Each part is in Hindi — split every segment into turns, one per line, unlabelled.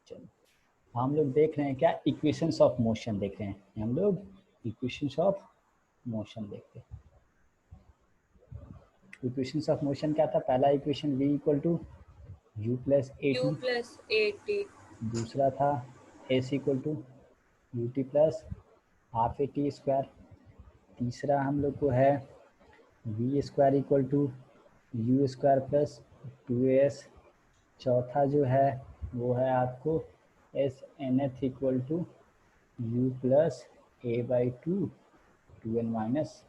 चलो हम लोग देख रहे हैं क्या, इक्वेशंस ऑफ मोशन देख रहे हैं हम लोग, इक्वेशंस ऑफ मोशन देखते हैं। इक्वेशंस ऑफ मोशन क्या था, पहला equation v equal to u plus a
u
t,
plus at
दूसरा था s equal to U T plus half A T square, तीसरा हम लोग को है v square equal to you square plus 2as, चौथा जो है वो है आपको s n th equal to u plus a by two n minus.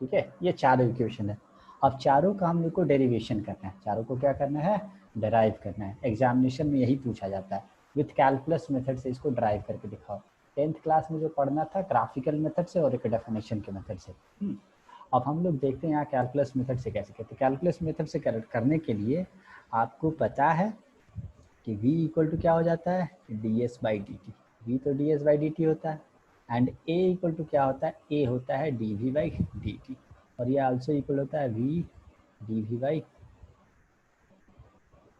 ठीक है, ये चारों इक्वेशन है। अब चारों का हम लोग को डेरिवेशन करना है, चारों को क्या करना है, डराइव करना है। एग्जामिनेशन में यही पूछा जाता है, विथ कैलकुलस मेथड से इसको ड्राइव करके दिखाओ। 10th क्लास में जो पढ़ना था ग्राफिकल मेथड से और एक डेफिनेशन के मेथड से। अब हम लोग देखते हैं यहाँ कैलकुलस मेथड से कैसे करते हैं। कैलकुलस मेथड से करने के लिए आपको पता है कि v इक्वल टू क्या हो जाता है, D S by D T. V तो D S by D T होता है, एंड a इक्वल टू क्या होता है, a होता है d v by D t, और ये आल्सो इक्वल होता है v d v by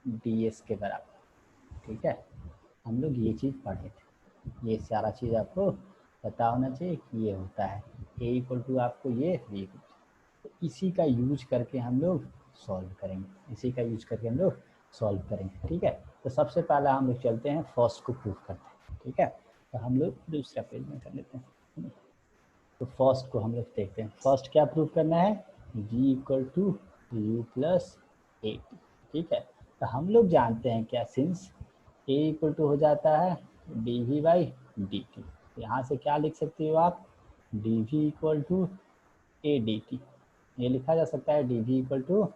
d s के बराबर। ठीक है, हम लोग ये चीज़ पढ़े थे, ये सारा चीज़ आपको पता होना चाहिए कि ये होता है a इक्वल टू आपको ये v इक्वल टू, तो इसी का यूज करके हम लोग सॉल्व करेंगे, इसी का यूज करके हम लोग सॉल्व करेंगे। ठीक है, तो सबसे पहला हम लोग चलते हैं फर्स्ट को प्रूफ करते हैं। ठीक है, तो हम लोग दूसरा पेज में कर लेते हैं। तो फर्स्ट को हम लोग देखते हैं, फर्स्ट क्या प्रूफ करना है, v equal to u plus a t. ठीक है, तो हम लोग जानते हैं क्या, सिंस a इक्वल टू हो जाता है d v by D t, यहाँ से क्या लिख सकते हो आप, d v equal to a d t, ये लिखा जा सकता है d v equal to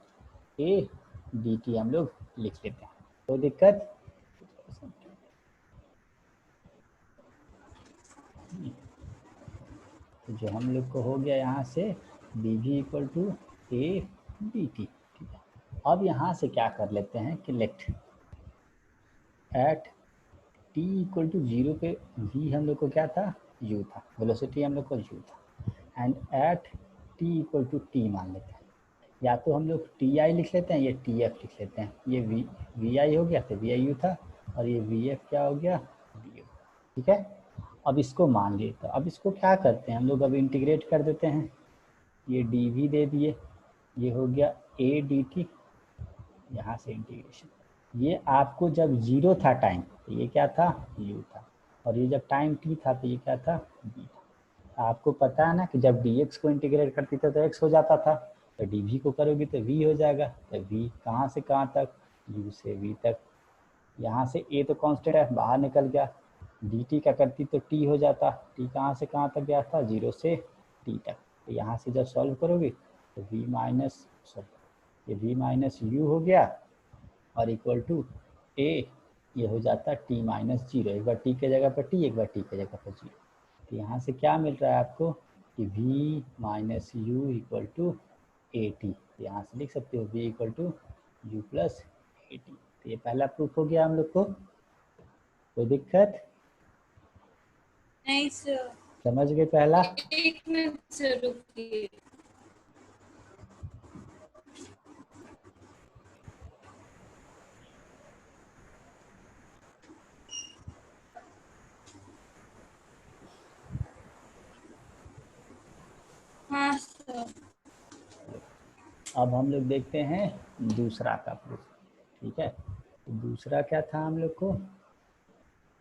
a d t हम लोग लिख लेते हैं, कोई दिक्कत। तो जो हम लोग को हो गया यहाँ से d v equal to a d t. ठीक है, अब यहाँ से क्या कर लेते हैं कि let at t equal to 0 पे v हम लोग को क्या था, u था, वेलोसिटी हम लोग को u था, and at t equal to t मान लेते हैं, या तो हम लोग टी आई लिख लेते हैं, ये टी एफ लिख लेते हैं, ये वी आई हो गया तो वी आई यू था, और ये वी एफ क्या हो गया, वी यू। ठीक है, अब इसको मान लिए, तो अब इसको क्या करते हैं हम लोग, अब इंटीग्रेट कर देते हैं, ये डी वी दे दिए, ये हो गया ए डी टी, यहाँ से इंटीग्रेशन, ये आपको जब 0 था टाइम तो ये क्या था, u था, और ये जब टाइम t था तो ये क्या था, b था। आपको पता है ना कि जब dx को इंटीग्रेट करती थे तो x हो जाता था, तो dv को करोगी तो v हो जाएगा, तो v कहाँ से कहाँ तक, u से v तक, यहाँ से a तो कांस्टेंट है बाहर निकल गया, dt का करती तो t हो जाता, t कहाँ से कहाँ तक गया था, 0 से t तक, तो यहाँ से जब सॉल्व करोगे तो v माइनस ये v माइनस यू हो गया, और इक्वल टू a, ये हो जाता है t माइनस 0, एक बार t के जगह पर t, एक बार t के जगह पर 0, तो यहाँ से क्या मिल रहा है आपको कि v minus u equal to a t, यहाँ से लिख सकते हो v equal to u plus a t. तो ये पहला प्रूफ हो गया हम लोग को, कोई दिक्कत
नहीं सर,
समझ गए पहला।
एक मिनट सर रुकिए। हाँ सर,
अब हम लोग देखते हैं दूसरा का प्रूफ। ठीक है, तो दूसरा क्या था हम लोग को,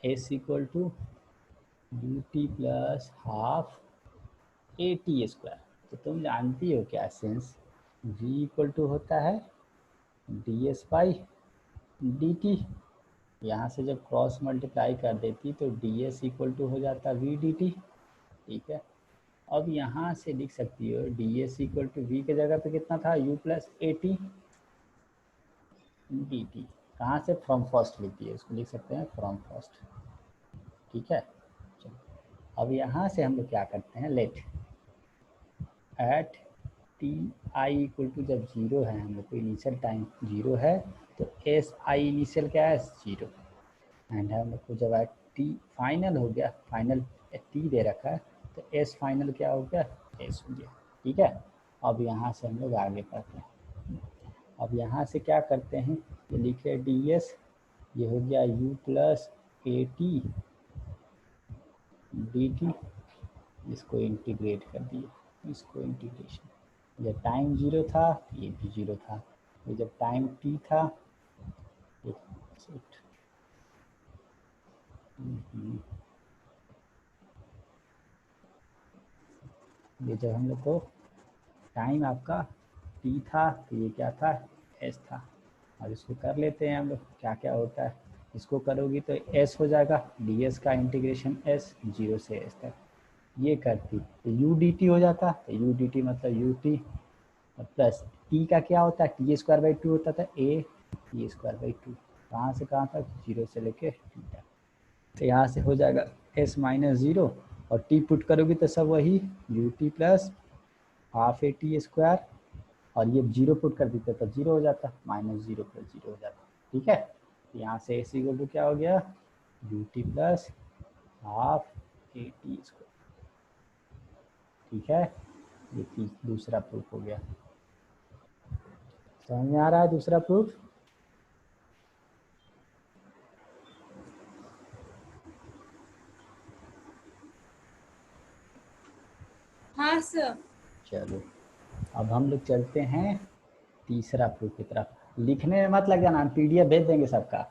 s equal to U T plus half A T square, तो तुम जानती हो क्या, सिंस v इक्वल टू होता है D S by D t, यहाँ से जब क्रॉस मल्टीप्लाई कर देती तो डी एस इक्वल टू हो जाता वी डी टी। ठीक है, अब यहाँ से लिख सकती हो d s equal to v के जगह पे कितना था, u plus a t d t, कहाँ से, फ्रॉम फर्स्ट लिखी है, उसको लिख सकते हैं फ्रॉम फर्स्ट। ठीक है, चलो अब यहाँ से हम लोग क्या करते हैं, let at t i equal to, जब 0 है हम लोग को इनिशियल टाइम 0 है, तो एस आई इनिशियल क्या है 0, एंड हम लोग को जब एट टी फाइनल हो गया, फाइनल टी दे रखा है, तो एस फाइनल क्या हो गया, एस हो गया। ठीक है, अब यहाँ से हम लोग आगे बढ़ते हैं, अब यहाँ से क्या करते हैं, ये लिखे डी एस, ये हो गया u plus a t d T, इसको इंटीग्रेट कर दिए, इसको इंटीग्रेशन। जब टाइम 0 था ये भी 0 था, ये जब टाइम t था ये जब हम लोग को टाइम आपका t था तो ये क्या था s था। अब इसको कर लेते हैं हम लोग, क्या क्या होता है। इसको करोगी तो s हो जाएगा, ds का इंटीग्रेशन s 0 से s तक। ये करती तो यू डी टी हो जाता, तो यू डी टी मतलब यू टी प्लस टी का क्या होता है, टी स्क्वायर बाई टू होता था, A T square by two. कहाँ से कहाँ तक, 0 से लेके टी तक। तो यहाँ से हो जाएगा s माइनस 0 और टी पुट करोगी तो सब वही U T plus half A T square, और ये 0 पुट कर देते तो 0 हो जाता, माइनस 0 प्लस 0 हो जाता। ठीक है, यहाँ से एस इक्वल टू क्या हो गया, U T plus half A T square. ठीक है, ये दूसरा प्रूफ हो गया। समझ में आ रहा है दूसरा प्रूफ।
हाँ सर।
चलो अब हम लोग चलते हैं तीसरा प्रूफ की तरफ। लिखने में मत लग जाना, हम पीडीएफ भेज देंगे सबका।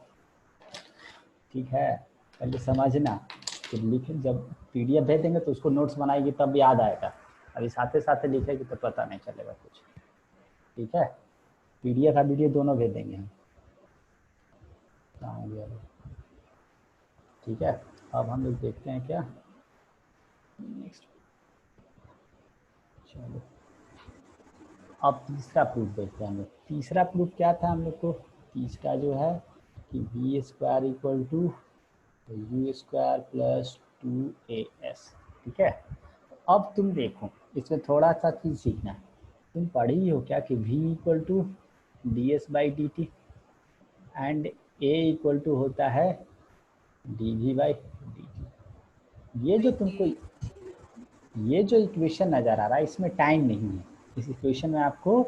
ठीक है, पहले समझना कि लिख, जब पीडीएफ भेज देंगे तो उसको नोट्स बनाएगी तब याद आएगा, अभी साथ साथ लिखेगी तो पता नहीं चलेगा कुछ। ठीक है, पीडीएफ और वीडियो दोनों भेज देंगे हम। ठीक है, अब हम लोग देखते हैं क्या नेक्स्ट। चलो अब तीसरा प्रूफ देखते हैं हम लोग। तीसरा प्रूफ क्या था हम लोग को, तीसरा जो है कि v square equal to you square plus 2as। ठीक है, अब तुम देखो इसमें थोड़ा सा चीज़ सीखना है। तुम पढ़ी हो क्या कि v equal to d S by D t and a equal to होता है d v by D t. ये जो तुमको ये जो इक्वेशन नज़र आ रहा है इसमें टाइम नहीं है, इस इक्वेशन में आपको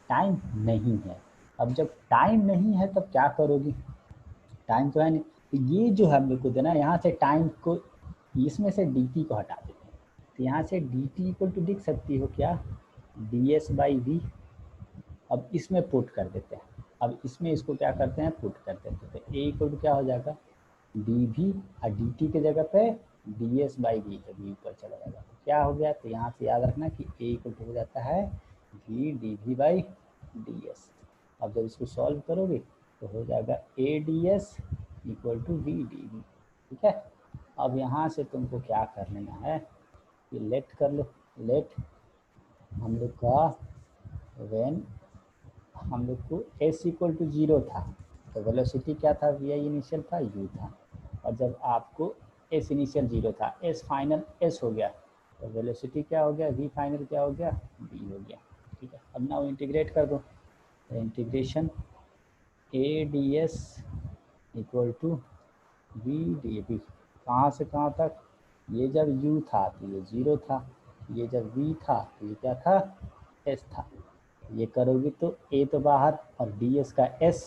टाइम नहीं है। अब जब टाइम नहीं है तब क्या करोगी, टाइम तो है नहीं, तो ये जो हम लोग को देना यहाँ से टाइम को, इसमें से डी टी को हटा देते हैं, तो यहाँ से डी टी इक्वल टू लिख सकती हो क्या, डी एस बाई वी। अब इसमें पुट कर देते हैं, अब इसमें इसको क्या करते हैं पुट कर देते हैं, तो ए इक्वल टू क्या हो जाएगा डी वी, और डी टी के जगह पे डी एस बाई वी है, वी ऊपर चला जाएगा तो क्या हो गया। तो यहाँ से याद रखना कि ए इक्वल टू हो जाता है v d v by d s. अब जब इसको सॉल्व करोगे तो हो जाएगा a d s equal to v d v. ठीक है, अब यहाँ से तुमको क्या कर लेना है कि लेट कर लो, लेट हम लोग का व्हेन हम लोग को s इक्वल टू 0 था तो वेलोसिटी क्या था, वी आई इनिशियल था u था, और जब आपको s इनिशियल 0 था s फाइनल s हो गया तो वेलोसिटी क्या हो गया, v फाइनल क्या हो गया v हो गया। ठीक है, अब ना इंटीग्रेट कर दो, तो integration a d s equal to v d v, कहाँ से कहाँ तक, ये जब u था तो ये 0 था, ये जब v था तो ये क्या था s था। ये करोगी तो a तो बाहर और ds का s,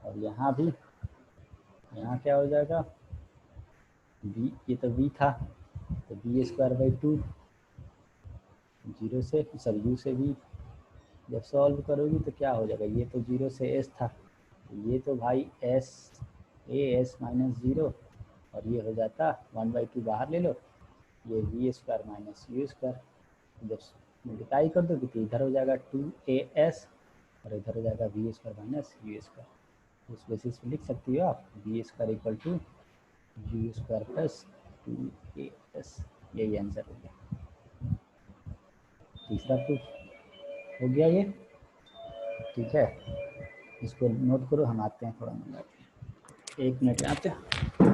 और यहाँ भी, यहाँ क्या हो जाएगा v, ये तो v था तो बी स्क्वायर बाई टू, 0 से सब u से v, जब सॉल्व करोगी तो क्या हो जाएगा, ये तो 0 से s था, ये तो भाई s a s माइनस 0, और ये हो जाता 1/2 बाहर ले लो, ये v square minus u square, जब मल्टीप्लाई कर दोगे तो इधर हो जाएगा 2as और इधर हो जाएगा v square minus u square. उस बेसिस पे लिख सकती हो आप v square equal to you square plus 2as। यही आंसर हो गया, तीसरा प्रूफ हो गया ये। ठीक है, इसको नोट करो, हम आते हैं थोड़ा मिनट, 1 मिनट आते हैं।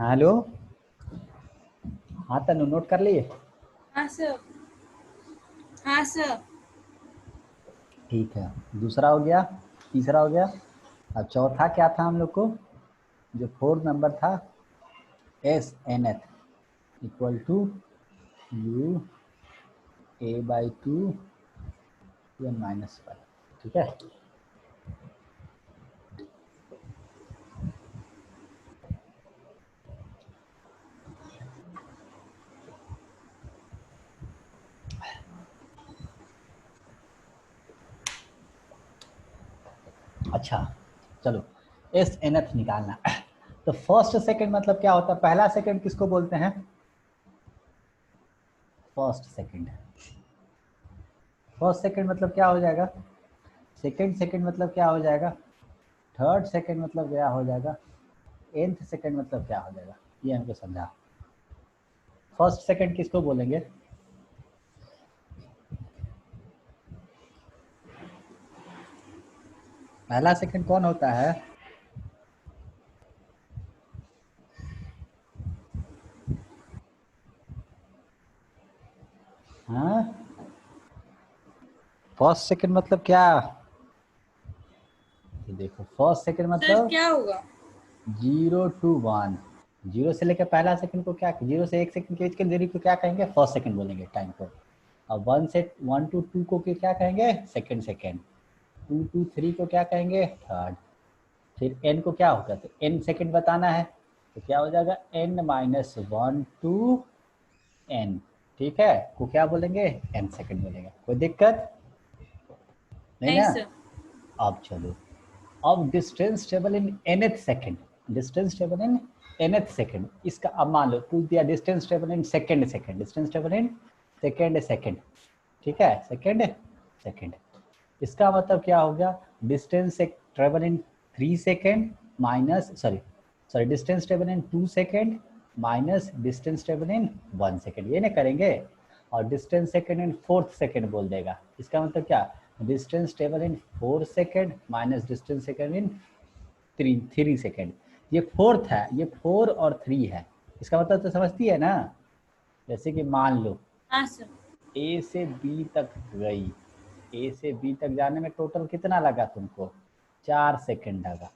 हेलो, हाँ तनु नोट कर लिए।
हाँ सर। हाँ सर।
ठीक है, दूसरा हो गया, तीसरा हो गया। अब चौथा क्या था हम लोग को, जो फोर्थ नंबर था, s n th equal to u a by two n minus one. ठीक है, अच्छा चलो, एस एन एथ निकालना। तो फर्स्ट सेकंड मतलब क्या होता है, पहला सेकंड किसको बोलते हैं, फर्स्ट सेकंड। फर्स्ट सेकंड मतलब क्या हो जाएगा, सेकंड सेकंड मतलब क्या हो जाएगा, थर्ड सेकंड मतलब क्या हो जाएगा, nth सेकंड मतलब क्या हो जाएगा, ये हमको समझा। फर्स्ट सेकंड किसको बोलेंगे, पहला सेकंड कौन होता है, हाँ, फर्स्ट सेकंड मतलब क्या, ये देखो फर्स्ट सेकंड
सर
मतलब
क्या होगा?
0 to 1, 0 से लेकर पहला सेकंड को क्या, 0 से 1 सेकंड के बीच की दूरी को क्या कहेंगे, फर्स्ट सेकंड बोलेंगे टाइम को। और 1 to 2 को क्या कहेंगे, सेकंड सेकंड। 2 to 3 को क्या कहेंगे, थर्ड। फिर n को क्या होगा, तो n सेकंड बताना है, तो क्या हो जाएगा, n-1 to n। ठीक है, को क्या बोलेंगे, n सेकंड बोलेंगे। कोई दिक्कत नहीं
नहीं
ना।
सर।
अब चलो, अब distance table in nth second, distance table in nth second, इसका अब मान लो पूछ दिया distance table in second second, distance table in second second. ठीक है, सेकंड सेकंड, इसका मतलब क्या हो गया, distance travel in 3 second minus sorry distance travel in 2 second minus distance travel in 1 second, ये ना करेंगे। और distance second in fourth second बोल देगा, इसका मतलब क्या, distance travel in 4 second minus distance second in 3 second. ये फोर्थ है, ये 4 और 3 है, इसका मतलब तो समझती है ना। जैसे कि मान लो
हाँ सर।
ए से बी तक गई, ए से बी तक जाने में टोटल कितना लगा तुमको, 4 सेकंड लगा।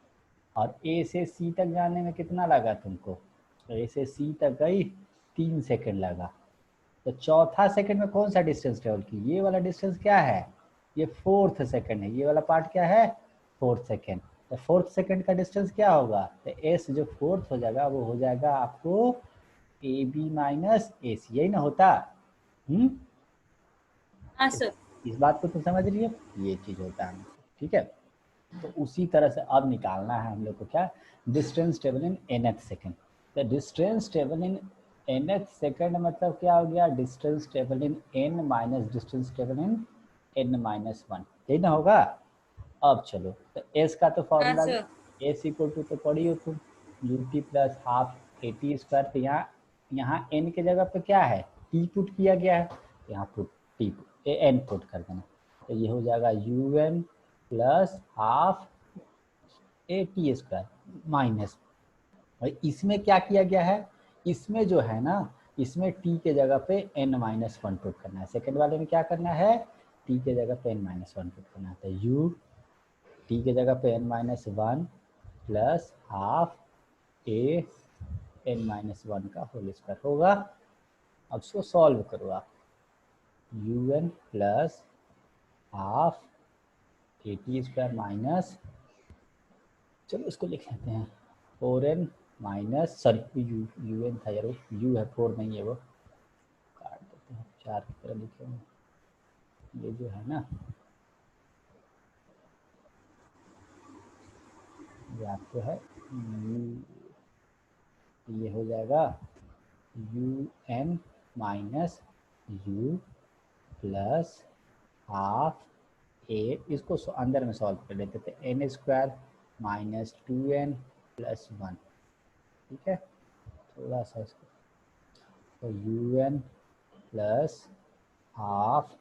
और ए से सी तक जाने में कितना लगा तुमको, ए से सी तक गई 3 सेकंड लगा। तो चौथा सेकंड में कौन सा डिस्टेंस ट्रेवल की, ये वाला डिस्टेंस क्या है, ये फोर्थ सेकंड है, ये वाला पार्ट क्या है, फोर्थ सेकंड। तो फोर्थ सेकंड का डिस्टेंस क्या होगा, तो एस जो फोर्थ हो जाएगा वो हो जाएगा आपको ए बी माइनस ए सी, यही ना होता।
हाँ सर।
इस बात को तुम समझ रही हो, ये चीज होता है। ठीक है, तो उसी तरह से अब निकालना है हम लोग को क्या, distance table in nth second. तो distance table in nth second मतलब क्या हो गया, distance table in n minus distance table in n-1, यही ना होगा। अब चलो, तो s का तो
हाँ
formula,
sir.
s equal to तो पढ़ी हो तुम, ut plus half A T square. तो यहाँ n के जगह पे क्या है, t पुट किया गया है, यहाँ पुट t n पुट कर देना। तो ये हो जाएगा un plus half A T square minus, और इसमें क्या किया गया है, इसमें जो है ना, इसमें t के जगह पे n-1 पुट करना है, सेकंड वाले में क्या करना है, t के जगह पे n-1 पुट करना है। तो u t के जगह पे n-1 प्लस हाफ ए n-1 का होल स्क्वायर होगा। अब इसको सॉल्व करो आप, un plus half A T square minus, चलो इसको लिख लेते हैं 4n minus, sorry you N था यार, यू है 4 नहीं है, वो काट देते हैं, 4 की तरह लिखे हैं, ये जो है ना, ये आपको है यू, ये हो जाएगा you N minus you plus half A, इसको अंदर में सॉल्व कर लेते थे, N square minus 2n plus 1। ठीक है, थोड़ा सा इसको, तो u n plus half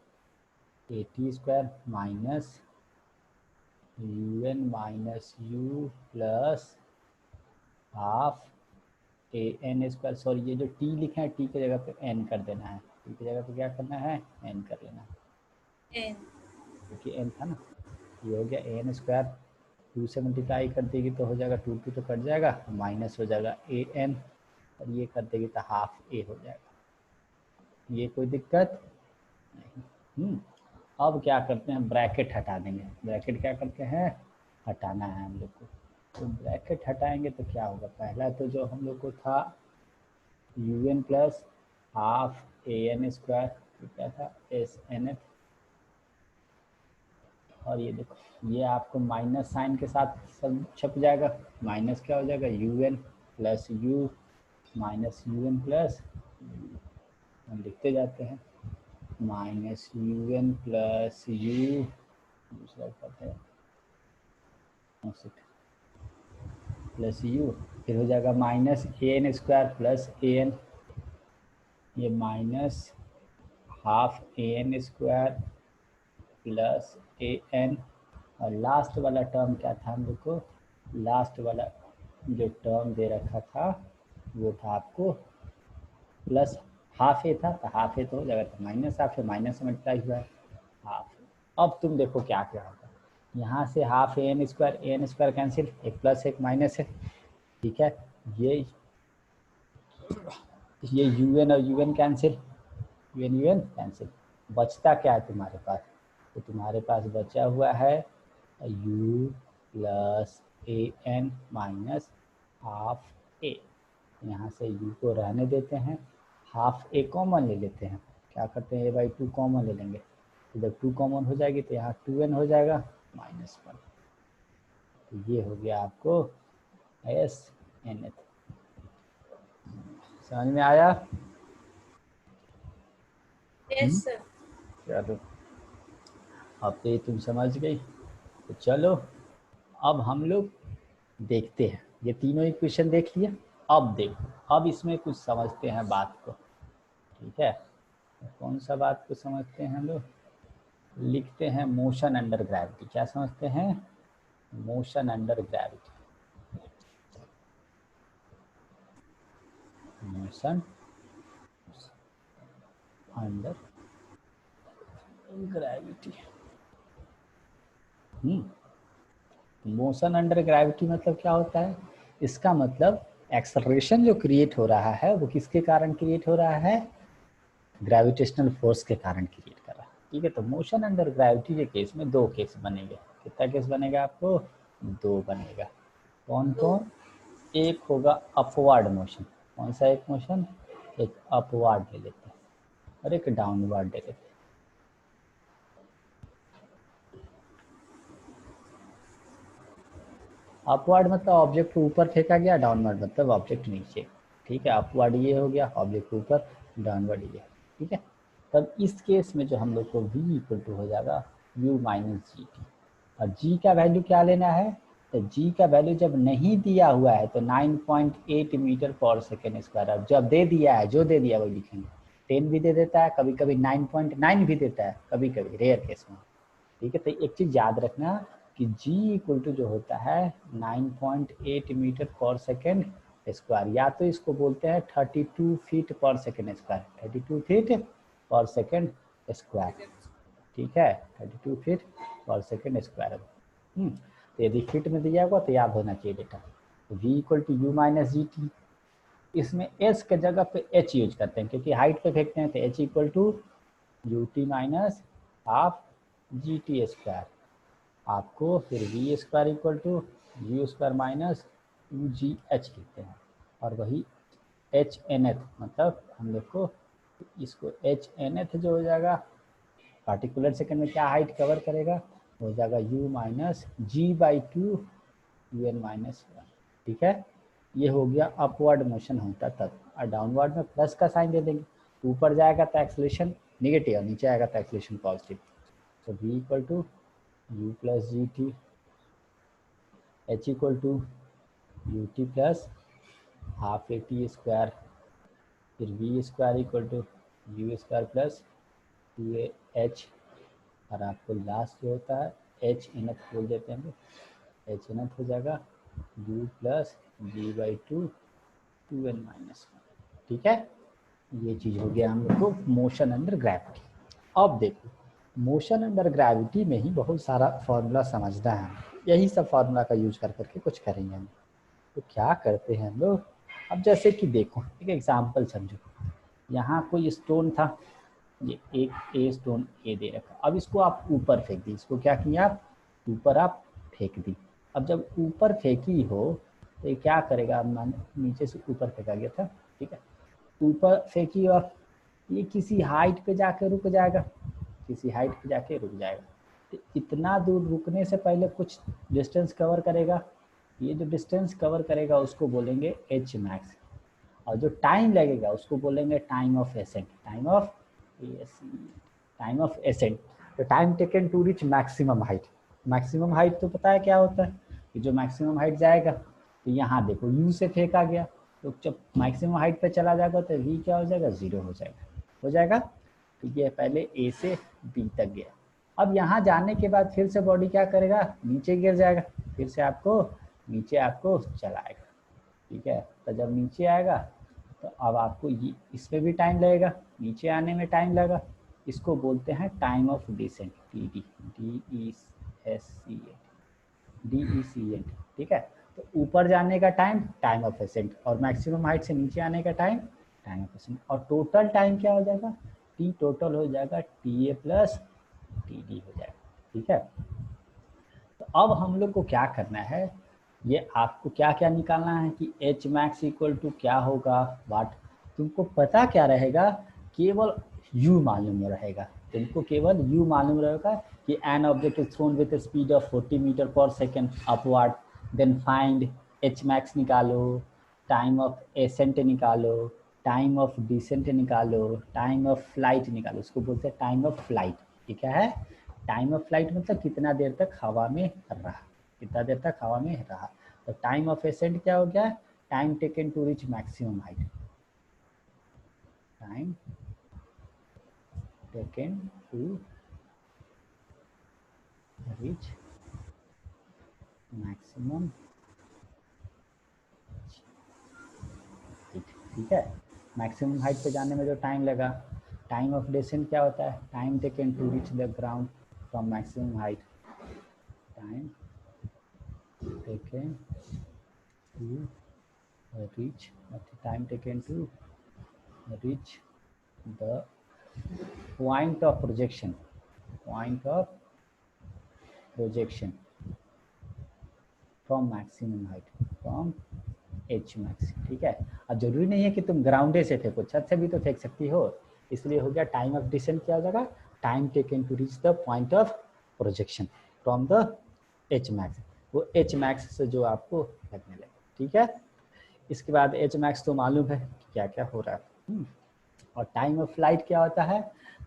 A T square minus u N minus you plus half a n square, sorry ये जो टी लिखे हैं टी की जगह पे एन कर देना है, टी की जगह पे क्या करना है, एन कर लेना है।
एन।
क्योंकि एन था ना, ये हो गया एन स्क्वायर, 2 से मल्टीप्लाई कर देगी तो हो जाएगा 2 2 तो कट जाएगा, माइनस हो जाएगा ए एन, और ये कर देगी तो हाफ ए हो जाएगा। ये कोई दिक्कत नहीं। अब क्या करते हैं, ब्रैकेट हटा देंगे। ब्रैकेट क्या करते हैं, हटाना है हम लोग को। तो ब्रैकेट हटाएंगे तो क्या होगा, पहला तो जो हम लोग को था u n plus half a n square, क्या था एस एन एफ, और ये देखो ये आपको माइनस साइन के साथ सब छप जाएगा। माइनस क्या हो जाएगा, you n plus u minus u n plus, हम लिखते जाते हैं minus u n plus u, दूसरा करते हैं प्लस यू, फिर हो जाएगा minus a n square plus a n, ये minus half a n square plus a n, और लास्ट वाला टर्म क्या था हम लोग को, लास्ट वाला जो टर्म दे रखा था वो था आपको प्लस हाफ ए था, तो हाफ ए तो हो जाएगा, तो माइनस हाफ है, माइनस से मल्टीप्लाई हुआ है हाफ। अब तुम देखो क्या क्या होगा, यहाँ से half a n square cancel, एक प्लस एक माइनस है, ठीक है। ये यू एन और u n cancel, u n cancel, बचता क्या है तुम्हारे पास, तो तुम्हारे पास बचा हुआ है u plus a N minus half ए, यहाँ से u को रहने देते हैं, हाफ ए कॉमन ले लेते हैं, क्या करते हैं ए बाई 2 कॉमन ले लेंगे, तो जब 2 कॉमन हो जाएगी तो यहाँ 2n हो जाएगा माइनस 1, तो ये हो गया आपको एस एन एथ। समझ में आया?
Yes sir.
चलो अब तो ये तुम समझ गई, तो चलो अब हम लोग देखते हैं, ये तीनों इक्वेशन देख लिए, अब देखो अब इसमें कुछ समझते हैं बात को, ठीक है। कौन सा बात को समझते हैं हम लोग, लिखते हैं मोशन अंडर ग्रेविटी, क्या समझते हैं, motion under gravity, motion under gravity. Motion under gravity मतलब क्या होता है, इसका मतलब एक्सेलरेशन जो क्रिएट हो रहा है वो किसके कारण क्रिएट हो रहा है, ग्रेविटेशनल फोर्स के कारण क्रिएट कर रहा है, ठीक है। तो मोशन अंडर ग्रेविटी के केस में दो केस बनेंगे, कितना केस बनेगा आपको, दो बनेगा। कौन कौन, एक होगा अपवर्ड मोशन, कौन सा एक मोशन, एक अपवर्ड ले लेते हैं और एक डाउनवर्ड ले लेते हैं। अपवर्ड मतलब ऑब्जेक्ट को ऊपर फेंका गया, डाउनवर्ड मतलब ऑब्जेक्ट नीचे, ठीक है। अपवर्ड ये हो गया ऑब्जेक्ट ऊपर, डाउनवर्ड ये, ठीक है। तब इस केस में जो हम लोग को v इक्वल टू हो जाएगा u माइनस जी टी, और g का वैल्यू क्या लेना है, तो g का वैल्यू जब नहीं दिया हुआ है तो 9.8 मीटर पर सेकेंड स्क्वायर, अब जब दे दिया है, जो दे दिया वही लिखेंगे, 10 भी दे देता है कभी कभी, 9.9 भी देता है कभी कभी, रेयर केस में, ठीक है। तो एक चीज़ याद रखना कि g इक्वल टू जो होता है 9.8 मीटर पर सेकेंड स्क्वायर, या तो इसको बोलते हैं 32 फीट पर सेकेंड स्क्वायर, 32 फीट पर सेकेंड स्क्वायर, ठीक है, 32 फीट पर सेकेंड स्क्वायर। तो यदि फीट में दिया होगा तो याद होना चाहिए बेटा, तो v equal to you minus g t, इसमें s के जगह पे h यूज करते हैं क्योंकि हाइट पे फेंकते हैं, तो h equal to you t minus half g t square, आपको फिर we square equal to you square minus u g h लिखते हैं, और वही एच एन एथ, मतलब हम लोग को इसको एच एन एथ जो हो जाएगा पार्टिकुलर सेकंड में क्या हाइट कवर करेगा, हो जाएगा u minus g by two u N minus one, ठीक है। ये हो गया अपवर्ड मोशन होता तब, और डाउनवर्ड में प्लस का साइन दे देंगे, ऊपर जाएगा तो एक्सलेशन निगेटिव, नीचे आएगा तो एक्सलेशन पॉजिटिव, तो v equal to u plus G T, H equal to U T plus half A T square, फिर we square equal to you square plus two A H, और आपको लास्ट जो होता है एच एन एथ बोल देते हैं, एच एन एथ हो जाएगा u plus g by two two n minus one, ठीक है। ये चीज़ हो गया हम लोग को मोशन अंडर ग्रेविटी। अब देखो मोशन अंडर ग्रेविटी में ही बहुत सारा फॉर्मूला समझना है, यही सब फॉर्मूला का यूज कर करके कुछ करेंगे हम। तो क्या करते हैं हम लोग, अब जैसे कि देखो एक एग्जांपल समझो, यहाँ कोई स्टोन था, ये एक ए स्टोन ए दे रखा, अब इसको आप ऊपर फेंक दी, इसको क्या किया आप ऊपर आप फेंक दी। अब जब ऊपर फेंकी हो तो ये क्या करेगा, मान नीचे से ऊपर फेंका गया था, ठीक है, ऊपर फेंकी और ये किसी हाइट पे जाके रुक जाएगा, किसी हाइट पे जाके रुक जाएगा। तो इतना दूर रुकने से पहले कुछ डिस्टेंस कवर करेगा, ये जो डिस्टेंस कवर करेगा उसको बोलेंगे एच मैक्स, और जो टाइम लगेगा उसको बोलेंगे time of ascent, time of ascent. तो time taken to reach maximum height, maximum height तो पता है क्या होता है, कि जो मैक्सिमम हाइट जाएगा, तो यहाँ देखो यू से फेंका गया, तो जब मैक्सिमम हाइट पे चला जाएगा तो वी क्या हो जाएगा, जीरो हो जाएगा। तो ये पहले ए से बी तक गया, अब यहाँ जाने के बाद फिर से बॉडी क्या करेगा, नीचे गिर जाएगा, फिर से आपको नीचे आपको चलाएगा, ठीक है। तो जब नीचे आएगा तो अब आपको ये इस पर भी टाइम लगेगा, नीचे आने में टाइम लगा, इसको बोलते हैं time of descent, t d d e s c n, d e c n, ठीक है। तो ऊपर जाने का टाइम टाइम ऑफ एसेंट, और मैक्सिमम हाइट से नीचे आने का टाइम टाइम ऑफ एसेंट, और टोटल टाइम क्या हो जाएगा, टी टोटल हो जाएगा t a plus t d हो जाएगा, ठीक है। तो अब हम लोग को क्या करना है, ये आपको क्या क्या निकालना है कि एच मैक्स इक्वल टू क्या होगा, वाट, तुमको पता क्या रहेगा, केवल यू मालूम रहेगा, तुमको केवल यू मालूम रहेगा कि an object is thrown with speed of 40 metre per second upward, then find H max निकालो, टाइम ऑफ एसेंट निकालो, टाइम ऑफ डिसेंट निकालो, टाइम ऑफ फ्लाइट निकालो, उसको बोलते हैं टाइम ऑफ फ्लाइट। ये क्या है, टाइम ऑफ फ्लाइट मतलब कितना देर तक हवा में रहा, कितना देर तक हवा में रहा। तो टाइम ऑफ एसेंट क्या हो गया, time taken to reach maximum height, time taken to reach maximum, ठीक है। मैक्सिमम हाइट पे जाने में जो टाइम लगा, टाइम ऑफ डिसेंट क्या होता है, time taken to reach the ground from maximum height, time taken to reach, time taken to reach the point of projection, point of projection from maximum height, from h max, ठीक है। अब जरूरी नहीं है कि तुम ग्राउंडे से फेंको, छत से भी तो फेंक सकती हो, इसलिए हो गया टाइम ऑफ डिसेंट क्या हो जाएगा, time taken to reach the point of projection from the h max, वो एच मैक्स से जो आपको लगने लगे, ठीक है। इसके बाद एच मैक्स तो मालूम है क्या क्या हो रहा है, और टाइम ऑफ फ्लाइट क्या होता है,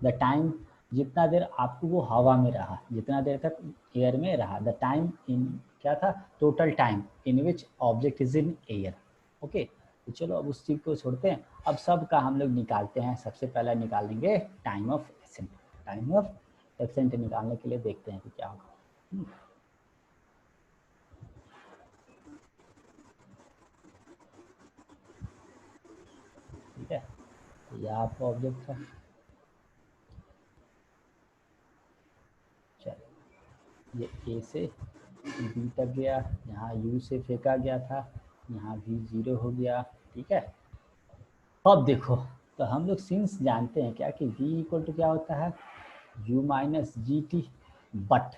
द टाइम, जितना देर आपको वो हवा में रहा, जितना देर तक एयर में रहा, द टाइम इन क्या था, total time in which object is in air, okay. तो चलो अब उस चीज़ को छोड़ते हैं, अब सब का हम लोग निकालते हैं। सबसे पहले निकालेंगे time of ascent, time of accent निकालने के लिए देखते हैं कि क्या होगा। ठीक है, यह आपका ऑब्जेक्ट था, चलो ये ए से बी तक गया, यहाँ यू से फेंका गया था, यहाँ भी जीरो हो गया, ठीक है। अब देखो, तो हम लोग सिंस जानते हैं क्या कि v इक्वल टू क्या होता है, u minus g T, but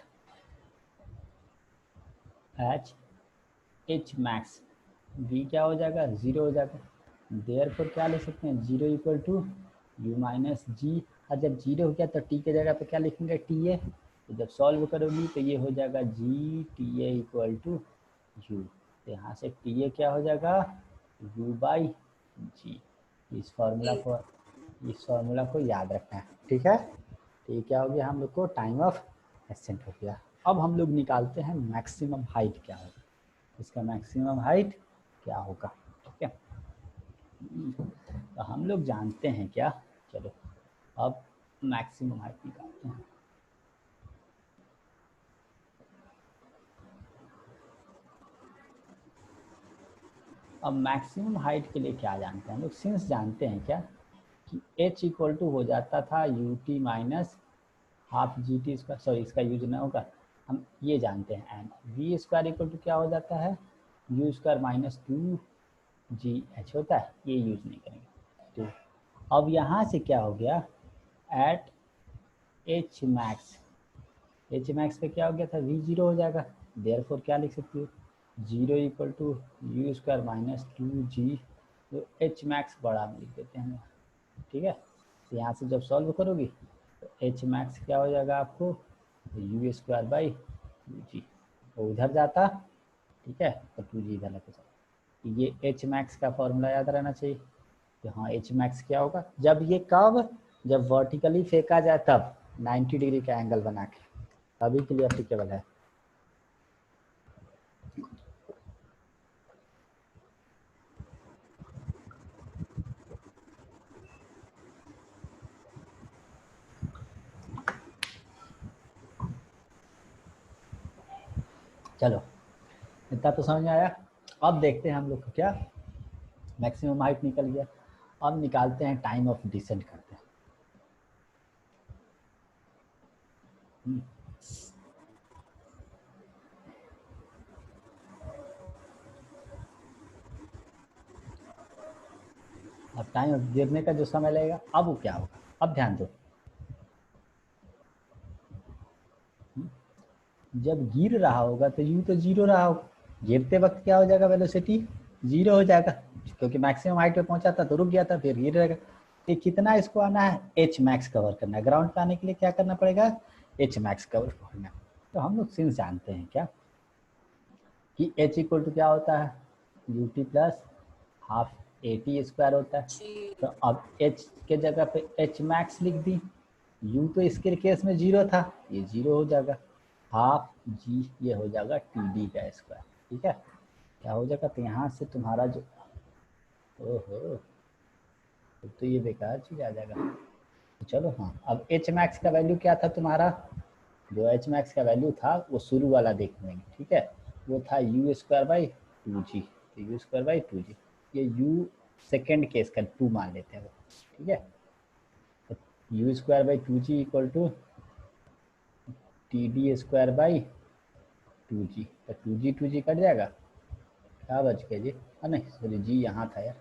H max v क्या हो जाएगा, जीरो हो जाएगा, देयर पर क्या लिख सकते हैं, zero equal to you minus G, और जब जीरो हो गया तो टी के जगह पे क्या लिखेंगे, टी ए, तो जब सॉल्व करोगी तो ये हो जाएगा g t a equal to u, तो यहाँ से टी ए क्या हो जाएगा, यू बाई जी। इस फार्मूला को याद रखना है, ठीक है। तो ये क्या हो गया, हम लोग को टाइम ऑफ एसेंट हो गया। अब हम लोग निकालते हैं मैक्सिमम हाइट क्या होगा, इसका मैक्सिमम हाइट क्या होगा, ठीक है। तो हम लोग जानते हैं क्या, चलो अब मैक्सिमम हाइट निकालते हैं। अब मैक्सिमम हाइट के लिए क्या जानते हैं हम लोग, सिंस जानते हैं क्या कि h इक्वल टू हो जाता था u t minus half g t square, sorry इसका यूज ना होगा, हम ये जानते हैं and v square equal to क्या हो जाता है, यू स्क्वायर माइनस 2GH होता है, ये यूज नहीं करेंगे। तो अब यहाँ से क्या हो गया, at h max, h max पे क्या हो गया था, वी जीरो हो जाएगा, देयर फोर क्या लिख सकती हो, zero equal to you square minus 2G, तो एच मैक्स बड़ा में लिख देते हैं, ठीक है। तो यहाँ से जब सॉल्व करोगी तो एच मैक्स क्या हो जाएगा आपको, यू स्क्वायर बाई 2G, तो उधर जाता, ठीक है, तो 2G इधर लेके जाओ। ये एच मैक्स का फॉर्मूला याद रहना चाहिए कि हाँ एच मैक्स क्या होगा, जब ये कब, जब वर्टिकली फेंका जाए तब 90 डिग्री का एंगल बना के, अभी के लिए अप्लीकेबल है। चलो इतना तो समझ में आया। अब देखते हैं हम लोग को क्या, मैक्सिमम हाइट निकल गया, अब निकालते हैं टाइम ऑफ डिसेंट करते हैं। अब टाइम ऑफ गिरने का जो समय लगेगा, अब वो क्या होगा, अब ध्यान दो, जब गिर रहा होगा तो यू तो जीरो रहा होगा, गिरते वक्त क्या हो जाएगा, वेलोसिटी जीरो हो जाएगा, क्योंकि मैक्सिमम हाइट पे पहुंचा था तो रुक गया था, फिर गिर रहेगा। ये कितना इसको आना है, एच मैक्स कवर करना है, ग्राउंड पे आने के लिए क्या करना पड़ेगा, एच मैक्स कवर करना है। तो हम लोग सिंस जानते हैं क्या कि एच इक्वल टू क्या होता है, U T plus half A T square होता है। तो अब एच के जगह पे एच मैक्स लिख दी, यू तो इसके केस में जीरो था, ये जीरो हो जाएगा, हाफ जी ये हो जाएगा टी डी का स्क्वायर, ठीक है, क्या हो जाएगा, तो यहाँ से तुम्हारा जो, ओहो तो ये बेकार चीज आ जाएगा। तो चलो हाँ, अब एच मैक्स का वैल्यू क्या था तुम्हारा, जो एच मैक्स का वैल्यू था वो शुरू वाला देख लेंगे, ठीक है, वो था यू स्क्वायर बाई 2G, तो यू स्क्वायर बाई 2G, ये यू सेकेंड केस का 2 मान लेते हैं वो, ठीक है, तो u square by 2G equal to t d square by 2G, तो 2G कट जाएगा, क्या बच गया जी, नहीं सॉरी जी यहाँ था यार,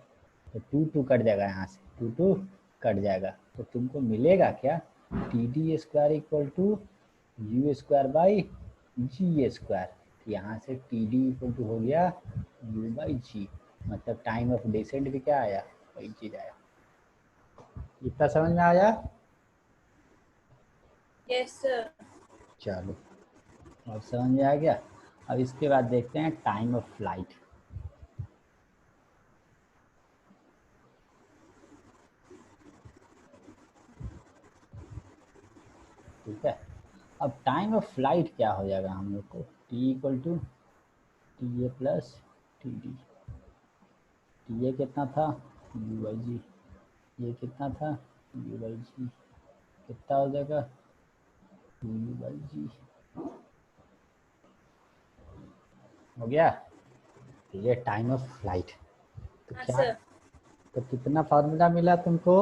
तो 2 कट जाएगा, यहाँ से 2 कट जाएगा, तो तुमको मिलेगा क्या, t d square equal to you square by g square, यहाँ से टी डी इक्वल टू हो गया यू बाई जी, मतलब टाइम ऑफ डिसेंट भी क्या आया, वही चीज आया। इतना समझ में आया,
यस सर।
चलो अब समझ में आ गया। अब इसके बाद देखते हैं टाइम ऑफ फ्लाइट, ठीक है। अब टाइम ऑफ फ्लाइट क्या हो जाएगा हम लोग को, t equal to t a plus t d, t a कितना था, यू बाई जी, ये कितना था, यू बाई जी, कितना हो जाएगा, यू बाई जी, हो गया, ये टाइम ऑफ फ्लाइट। तो
हाँ
क्या,
सर।
तो कितना फार्मूला मिला तुमको,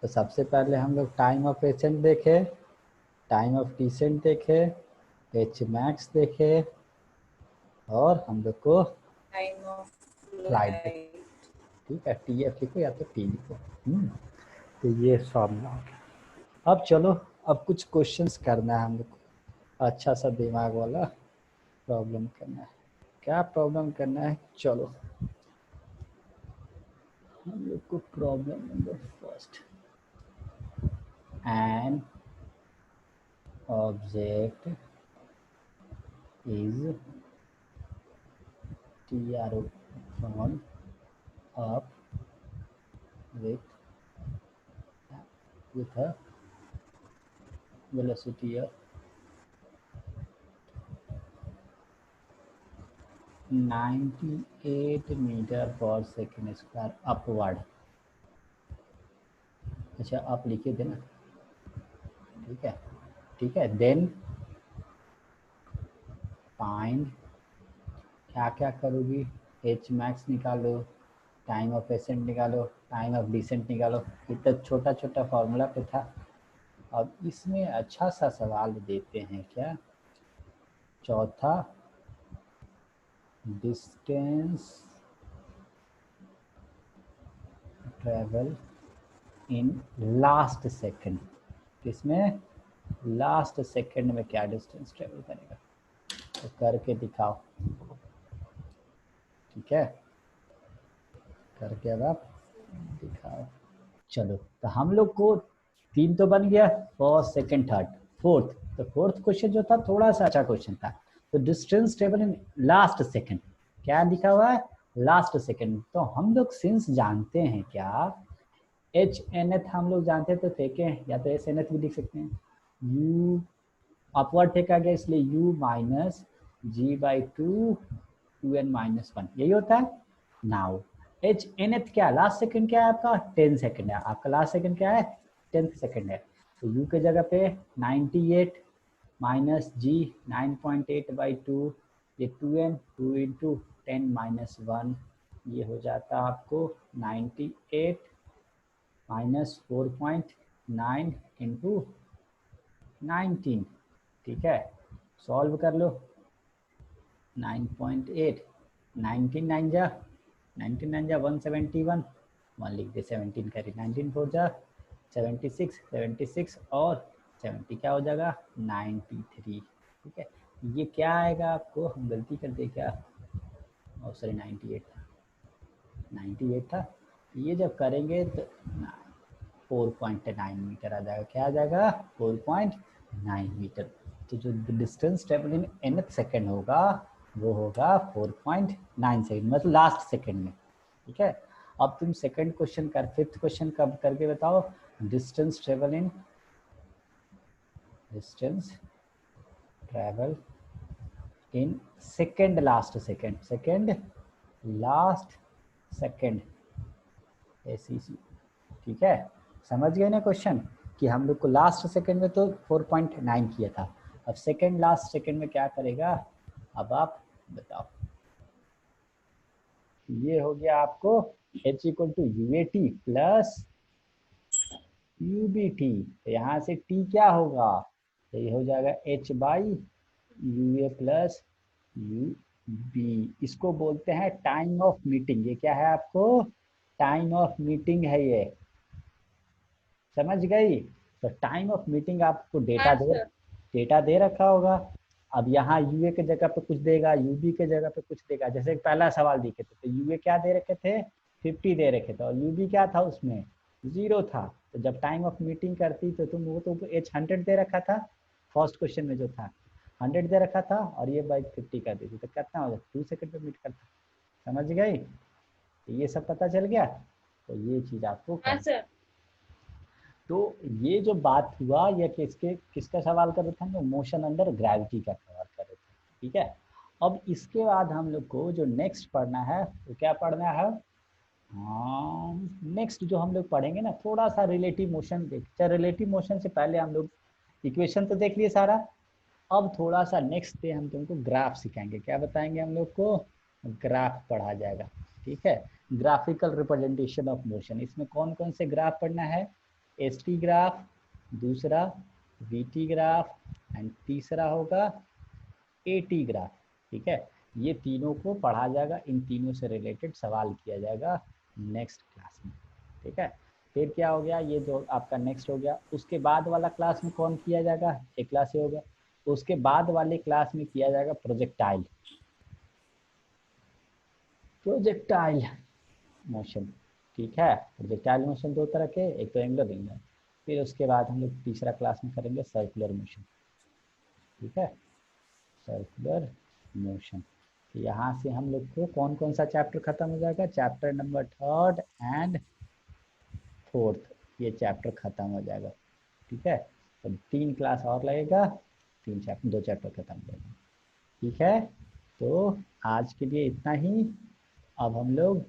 तो सबसे पहले हम लोग टाइम ऑफ एसेंट देखे, टाइम ऑफ डिसेंट देखे, एच मैक्स देखे, और हम लोग को
टाइम ऑफ
फ्लाइट देखे,
फ्लाइट।
ठीक है, टी एफ लिखो या तो टी लिखो। तो ये फार्मूला हो गया। अब चलो, अब कुछ क्वेश्चंस करना है हम लोग को, अच्छा सा दिमाग वाला प्रॉब्लम करना है। क्या प्रॉब्लम करना है, चलो हम लोग को problem number first, an object is thrown up with a velocity of 98 metre per second square upward, अच्छा आप लिखे थे ना, ठीक है, ठीक है, देन फाइंड, क्या क्या करोगी, एच मैक्स निकालो, टाइम ऑफ एसेंट निकालो, टाइम ऑफ डिसेंट निकालो, इतना छोटा छोटा फॉर्मूला पे था, अब इसमें अच्छा सा सवाल देते हैं क्या, चौथा, distance travel in last second, इसमें लास्ट सेकंड में क्या डिस्टेंस ट्रेवल करेगा, तो करके दिखाओ। ठीक है, करके अब आप दिखाओ। चलो, तो हम लोग को 3 तो बन गया, फर्स्ट सेकंड थर्ड फोर्थ। तो फोर्थ क्वेश्चन जो था थोड़ा सा अच्छा क्वेश्चन था। तो distance travel in last second, क्या लिखा हुआ है, लास्ट सेकंड। तो हम लोग सिंस जानते हैं क्या, एच एन एथ हम लोग जानते हैं, तो फेंके, या तो एस एन एथ भी लिख सकते हैं। यू अपवर्ड फेंका गया, इसलिए u minus g by two n minus one, यही होता है। नाउ एच एन एथ क्या, लास्ट सेकंड क्या है आपका, 10 सेकंड है आपका, लास्ट सेकंड क्या है, 10th सेकंड है। तो यू के जगह पे 98 माइनस जी 9.8 बाई टू, ये 2n, 2 इंटू 10 माइनस 1, ये हो जाता है आपको 98 माइनस 4.9 इंटू 19। ठीक है, सॉल्व कर लो। 9.8, 19 9 जा 171, 1 लिख दे, 17 करी, 19 4 जा 76, 76 और 70 क्या हो जाएगा 93। ठीक है, ये क्या आएगा आपको, हम गलती कर दे क्या, और सॉरी 98 था, 98 था। ये जब करेंगे तो 4.9 मीटर आ जाएगा, क्या आ जाएगा 4.9 मीटर। तो जो distance travel in nth second होगा वो होगा 4.9 सेकेंड, मतलब लास्ट सेकेंड में। ठीक है, अब तुम सेकंड क्वेश्चन कर, फिफ्थ क्वेश्चन कब करके बताओ, distance travel in second last second, second last second ACC। ठीक है, समझ गए ना क्वेश्चन, कि हम लोग को लास्ट सेकंड में तो 4.9 किया था, अब सेकंड लास्ट सेकंड में क्या करेगा, अब आप बताओ। ये हो गया आपको h equal to u a t plus u b t, यहाँ से t क्या होगा, तो ये हो जाएगा h by u a plus u b. इसको बोलते हैं टाइम ऑफ मीटिंग, ये क्या है आपको, टाइम ऑफ मीटिंग है ये, समझ गई। तो टाइम ऑफ मीटिंग आपको
हाँ सर।
डेटा दे रखा होगा। अब यहाँ यूए के जगह पे कुछ देगा, यूबी के जगह पे कुछ देगा। जैसे पहला सवाल देखे थे तो यूए क्या दे रखे थे, 50 दे रखे थे, और यूबी क्या था उसमें 0 था। तो जब टाइम ऑफ मीटिंग करती तो तुम वो तो एच 100 दे रखा था, फर्स्ट क्वेश्चन में जो था 100 दे रखा था, और ये बाई 50 कर देती तो कितना हो जाता, 2 सेकंड पे मीट करता। समझ गई, तो ये सब पता चल गया। तो ये चीज आपको
हाँ
कर,
सर।
तो ये जो बात हुआ या किसके किसका सवाल कर रहे थे हम लोग, मोशन अंडर ग्रेविटी का सवाल कर रहे थे। ठीक है, अब इसके बाद हम लोग को जो नेक्स्ट पढ़ना है वो क्या पढ़ना है, नेक्स्ट जो हम लोग पढ़ेंगे ना, थोड़ा सा रिलेटिव मोशन देख, रिलेटिव मोशन से पहले हम लोग इक्वेशन तो देख लिए सारा, अब थोड़ा सा नेक्स्ट पे हम तुमको ग्राफ सिखाएंगे। क्या बताएंगे हम लोग को, ग्राफ पढ़ा जाएगा। ठीक है, ग्राफिकल रिप्रेजेंटेशन ऑफ मोशन, इसमें कौन कौन से ग्राफ पढ़ना है, एस टी ग्राफ, दूसरा वी टी ग्राफ, एंड तीसरा होगा ए टी ग्राफ। ठीक है, ये तीनों को पढ़ा जाएगा, इन तीनों से रिलेटेड सवाल किया जाएगा नेक्स्ट क्लास में। ठीक है, फिर क्या हो गया, ये जो आपका नेक्स्ट हो गया, उसके बाद वाला क्लास में कौन किया जाएगा, एक क्लास ये हो गया, उसके बाद वाले क्लास में किया जाएगा प्रोजेक्टाइल, प्रोजेक्टाइल मोशन। ठीक है, प्रोजेक्टाइल मोशन दो तरह के, एक तो एंगुलर एंगुलर। फिर उसके बाद हम लोग तीसरा क्लास में करेंगे सर्कुलर मोशन। ठीक है, सर्कुलर मोशन। तो यहाँ से हम लोग को कौन कौन सा चैप्टर खत्म हो जाएगा, chapter number 3rd and 4th, ये चैप्टर खत्म हो जाएगा। ठीक है, तो 3 क्लास और लगेगा, 2 चैप्टर खत्म हो जाएगा। ठीक है, तो आज के लिए इतना ही। अब हम लोग